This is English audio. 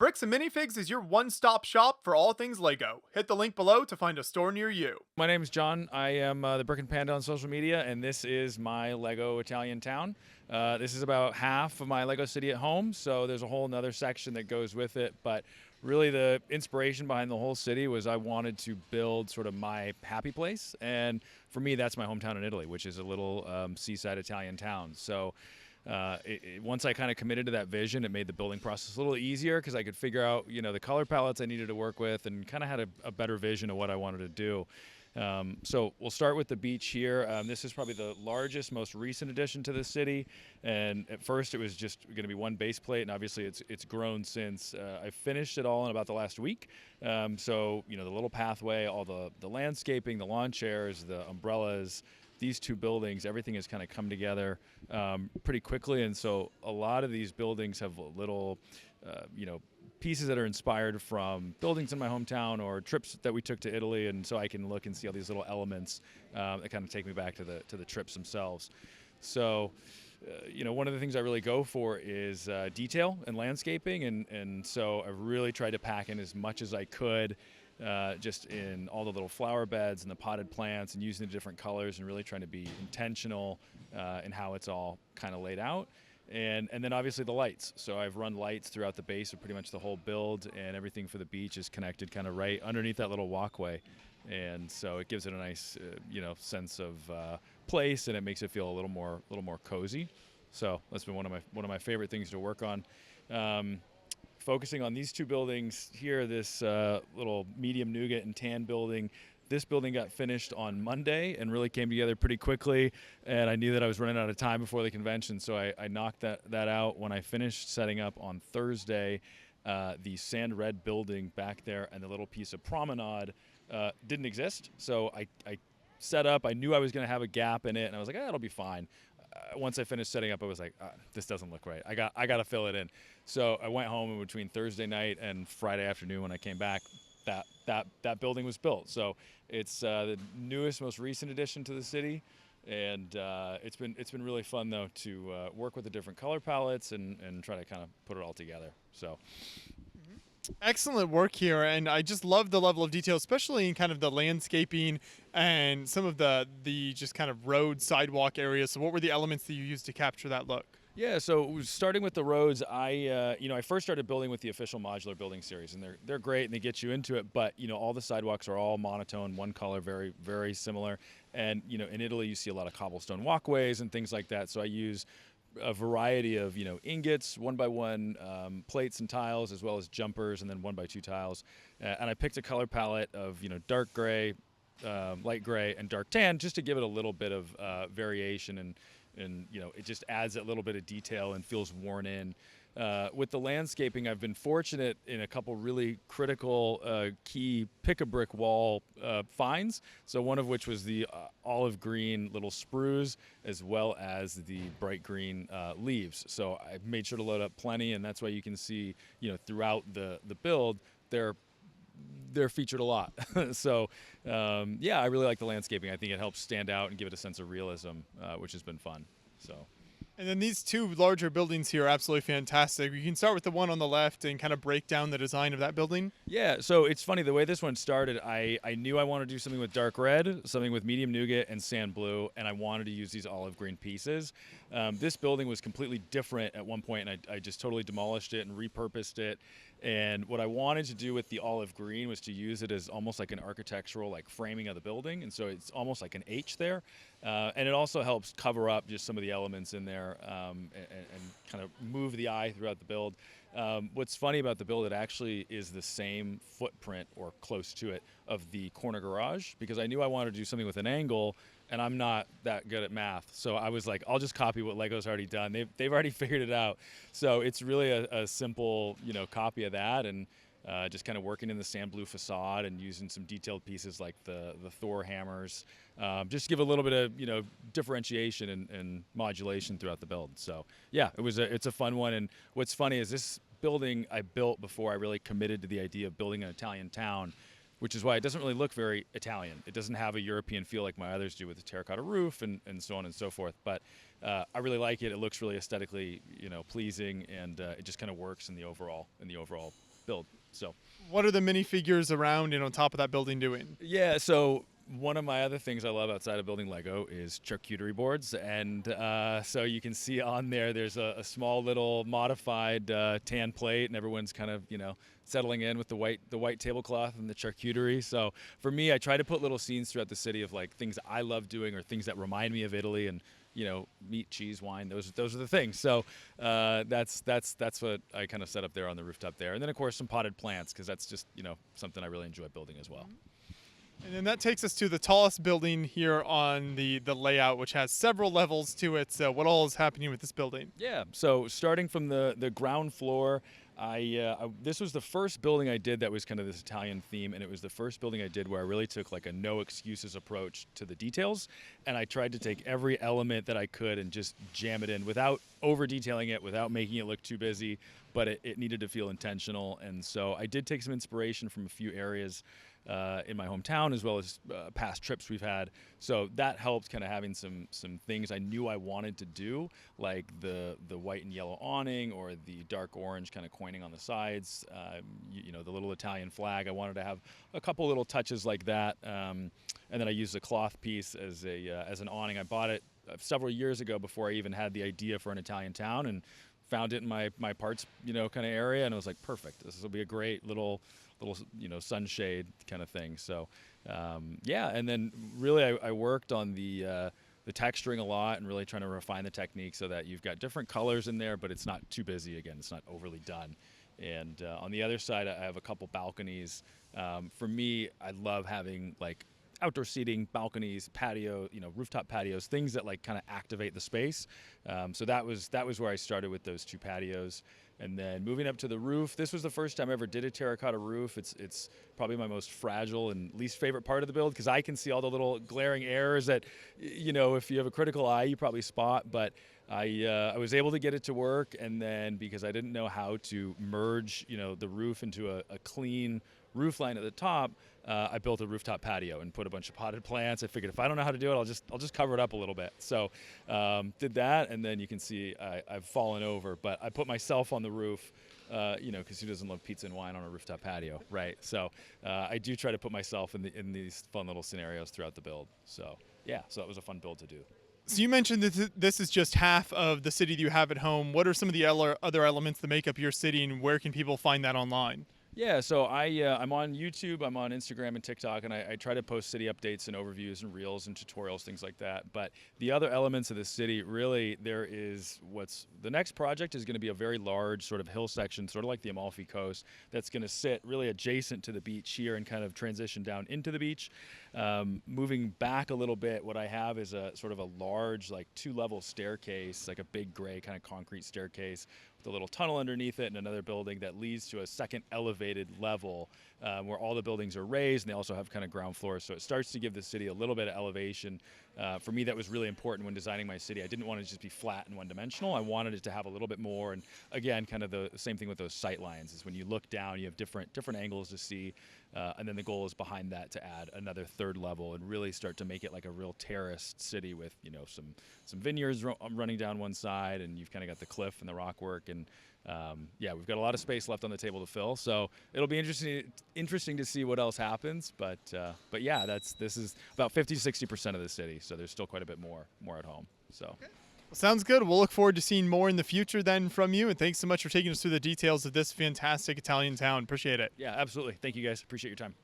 Bricks and Minifigs is your one-stop shop for all things LEGO. Hit the link below to find a store near you. My name is John. I am the Brick and Panda on social media, and this is my Lego Italian town. This is about half of my Lego city at home, so there's a whole another section that goes with it. But really, the inspiration behind the whole city was I wanted to build sort of my happy place, and for me, that's my hometown in Italy, which is a little seaside Italian town. So. Once I kind of committed to that vision, it made the building process a little easier because I could figure out, the color palettes I needed to work with and kind of had a better vision of what I wanted to do. So we'll start with the beach here. This is probably the largest, most recent addition to the city. And at first it was just going to be one base plate, and obviously it's grown since. I finished it all in about the last week. So, the little pathway, all the landscaping, the lawn chairs, the umbrellas, these two buildings, everything has kind of come together pretty quickly. And so a lot of these buildings have little, pieces that are inspired from buildings in my hometown or trips that we took to Italy. And so I can look and see all these little elements that kind of take me back to the trips themselves. So, one of the things I really go for is detail and landscaping. And so I've really tried to pack in as much as I could just in all the little flower beds and the potted plants and using the different colors and really trying to be intentional in how it's all kind of laid out. And then obviously the lights. So I've run lights throughout the base of pretty much the whole build, and everything for the beach is connected kind of right underneath that little walkway. And so it gives it a nice, sense of place, and it makes it feel a little more cozy. So that's been one of my favorite things to work on. Focusing on these two buildings here, this little medium nougat and tan building. This building got finished on Monday and really came together pretty quickly, and I knew that I was running out of time before the convention, so I knocked that out. When I finished setting up on Thursday, the sand red building back there and the little piece of promenade didn't exist, so I set up. I knew I was going to have a gap in it, and I was like, it'll be fine. Once I finished setting up, I was like, this doesn't look right. I got to fill it in. So I went home, and between Thursday night and Friday afternoon when I came back, that building was built. So it's the newest, most recent addition to the city, and it's been really fun though to work with the different color palettes and try to kind of put it all together. So. Excellent work here, and I just love the level of detail, especially in kind of the landscaping and some of the just kind of road sidewalk areas. So what were the elements that you used to capture that look? Yeah, so starting with the roads, I first started building with the official modular building series, and they're great and they get you into it. But all the sidewalks are all monotone, one color, very very similar. And in Italy, you see a lot of cobblestone walkways and things like that. So I use a variety of ingots, 1x1 plates and tiles, as well as jumpers, and then 1x2 tiles. And I picked a color palette of dark gray, light gray, and dark tan, just to give it a little bit of variation, and it just adds that little bit of detail and feels worn in. With the landscaping, I've been fortunate in a couple really critical key pick-a-brick wall finds. So one of which was the olive green little sprues, as well as the bright green leaves. So I made sure to load up plenty, and that's why you can see throughout the build they're featured a lot. So I really like the landscaping. I think it helps stand out and give it a sense of realism, which has been fun. So. And then these two larger buildings here are absolutely fantastic. You can start with the one on the left and kind of break down the design of that building. Yeah, so it's funny, the way this one started, I knew I wanted to do something with dark red, something with medium nougat and sand blue, and I wanted to use these olive green pieces. This building was completely different at one point, and I just totally demolished it and repurposed it. And what I wanted to do with the olive green was to use it as almost like an architectural framing of the building, and so it's almost like an H there. And it also helps cover up just some of the elements in there and kind of move the eye throughout the build. What's funny about the build, it actually is the same footprint or close to it of the corner garage, because I knew I wanted to do something with an angle, and I'm not that good at math. So I was like, I'll just copy what Lego's already done. They've already figured it out. So it's really a simple, copy of that, and just kind of working in the sand blue facade and using some detailed pieces like the Thor hammers, just to give a little bit of differentiation and modulation throughout the build. So yeah, it's a fun one. And what's funny is this building I built before I really committed to the idea of building an Italian town, which is why it doesn't really look very Italian. It doesn't have a European feel like my others do with the terracotta roof and so on and so forth. But I really like it. It looks really aesthetically, pleasing, and it just kind of works in the overall build. So. What are the minifigures around and on top of that building doing? Yeah, so one of my other things I love outside of building Lego is charcuterie boards, and so you can see on there, there's a small little modified tan plate, and everyone's kind of settling in with the white tablecloth and the charcuterie. So for me, I try to put little scenes throughout the city of like things I love doing or things that remind me of Italy, and meat, cheese, wine. Those are the things. So that's what I kind of set up there on the rooftop there, and then of course some potted plants because that's just something I really enjoy building as well. And then that takes us to the tallest building here on the layout, which has several levels to it. So what all is happening with this building? Yeah, so starting from the ground floor, this was the first building I did that was kind of this Italian theme, and it was the first building I did where I really took like a no excuses approach to the details, and I tried to take every element that I could and just jam it in without over detailing it, without making it look too busy, but it needed to feel intentional. And so I did take some inspiration from a few areas in my hometown, as well as past trips we've had. So that helped, kind of having some things I knew I wanted to do, like the white and yellow awning or the dark orange kind of coining on the sides. The little Italian flag. I wanted to have a couple little touches like that. And then I used a cloth piece as an awning. I bought it several years ago before I even had the idea for an Italian town, and found it in my parts kind of area, and I was like, perfect. This will be a great little sunshade kind of thing. So and then really I worked on the texturing a lot and really trying to refine the technique so that you've got different colors in there, but it's not too busy. Again, it's not overly done. And on the other side, I have a couple balconies. For me, I love having like outdoor seating, balconies, patio, rooftop patios, things that like kind of activate the space. So that was where I started with those two patios. And then moving up to the roof, this was the first time I ever did a terracotta roof. It's probably my most fragile and least favorite part of the build because I can see all the little glaring errors that, if you have a critical eye, you probably spot. But I was able to get it to work, and then because I didn't know how to merge, the roof into a clean roof line at the top, I built a rooftop patio and put a bunch of potted plants. I figured if I don't know how to do it, I'll just cover it up a little bit. So did that, and then you can see I've fallen over, but I put myself on the roof, because who doesn't love pizza and wine on a rooftop patio, right? So I do try to put myself in these fun little scenarios throughout the build. So yeah, so that was a fun build to do. So you mentioned that this is just half of the city that you have at home. What are some of the other elements that make up your city, and where can people find that online? Yeah, so I'm on YouTube, I'm on Instagram and TikTok, and I try to post city updates and overviews and reels and tutorials, things like that. But the other elements of the city, really, the next project is going to be a very large sort of hill section, sort of like the Amalfi Coast, that's going to sit really adjacent to the beach here and kind of transition down into the beach. Moving back a little bit, what I have is a sort of a large, like 2-level staircase, like a big gray kind of concrete staircase, the little tunnel underneath it, and another building that leads to a second elevated level where all the buildings are raised, and they also have kind of ground floors. So it starts to give the city a little bit of elevation. For me, that was really important when designing my city. I didn't want it to just be flat and one-dimensional. I wanted it to have a little bit more. And again, kind of the same thing with those sight lines is when you look down, you have different angles to see. And then the goal is behind that to add another third level and really start to make it like a real terraced city with some vineyards running down one side, and you've kind of got the cliff and the rock work, and we've got a lot of space left on the table to fill. So it'll be interesting to see what else happens. But yeah, this is about 50-60% of the city, so there's still quite a bit more at home. So. Okay. Well, sounds good. We'll look forward to seeing more in the future then from you. And thanks so much for taking us through the details of this fantastic Italian town. Appreciate it. Yeah, absolutely. Thank you guys. Appreciate your time.